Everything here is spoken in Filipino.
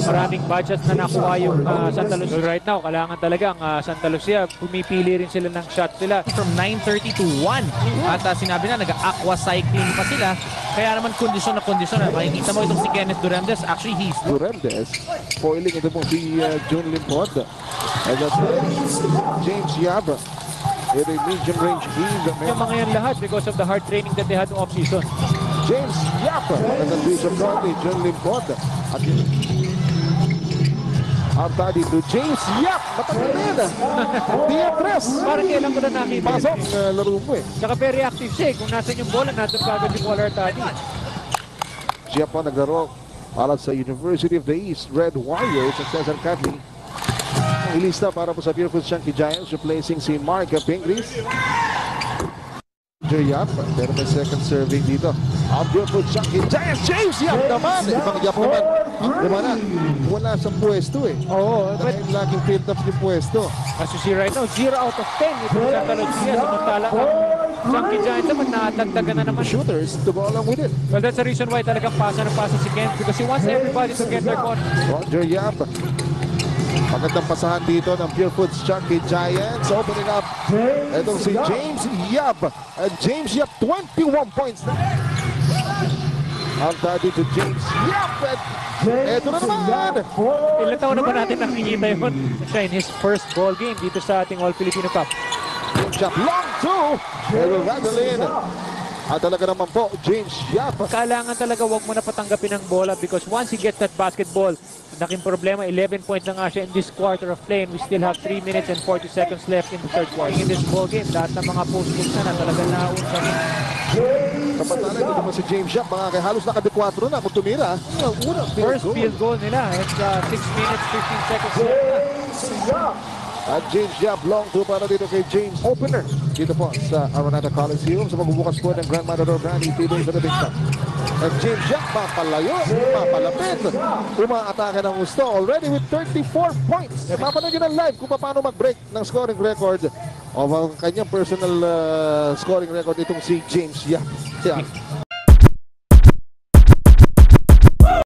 Maraming budget na nakuha yung Santa Lucia right now. Kailangan talagang Santa Lucia, pumipili rin sila ng shot nila. From 9:30 to 1. At sinabi na, nag-aqua cycling pa sila. Kaya naman kondisyon na kondisyon. Makikita mo itong si Kenneth Durandes. Actually, he's Durandes, foiling ito po si Jun Limpod. And that's James Yab. With a medium range heave. Yung mga yan lahat because of the hard training that they had off-season. James Yap. And the piece of Conley, Jun Limpod. At Artadi to James Yap. Matapilin. Diatres. Parang kailan ko na nakita. Pasok. Laro mo eh. Saka very active siya. Kung nasan yung bola, natin kagad yung Paul Artadi. Siya po naglaro para sa University of the East Red Warriors at Cesar Catli. Ilista para po sa Purefoods Chunky Giants, replacing si Mark Pingris. Yap, pero may second serving dito. Ang Purefoods Chunky Giants, James Yap naman! Ibang Yap naman, wala sa pwesto eh. Oo, but Dahil laging filled up yung pwesto. as you see right now, 0 out of 10 ito sa Santa Lucia. Samantala, ang Chunky Giants naman, nadagdagan na naman. Shooters to go along with it. Well, that's the reason why talagang pasa ng pasa si Kent because he wants everybody to get their corner. Roger Yap. Magandang pasahan dito ng Purefoods Chunky Giants. Opening up. Itong si James Yap. James Yap, 21 points. Ang daddy to James Yap. Ito na naman. Ilan taon na ba natin nakikita yun siya in his first ball game dito sa ating All-Filipino Cup? James Yap, long two. Pero Radelin. At talaga naman po, James Yap. Kailangan talaga wag mo na patanggapin ang bola because once he gets that basketball, naking problema, 11 points na nga siya in this quarter of play and we still have 3 minutes and 40 seconds left in the third quarter. In this ball game, lahat ng mga post-moves na talagang naunsa. Kapatanan dito naman si James Yap. Mga halos naka-4 na kung tumira. First field goal nila at 6 minutes, 15 seconds left na. At James Yap, long two para dito kay James Opener. Dito po sa Araneta Coliseum sa magbubukas po ng Grand Matador Brandy Tito sa Big Cup. At James Yap, mapalayo, mapalapit. Umaatake ng gusto already with 34 points. Mapanood nyo ng live kung paano mag-break ng scoring record o ang kanyang personal scoring record itong si James Yap.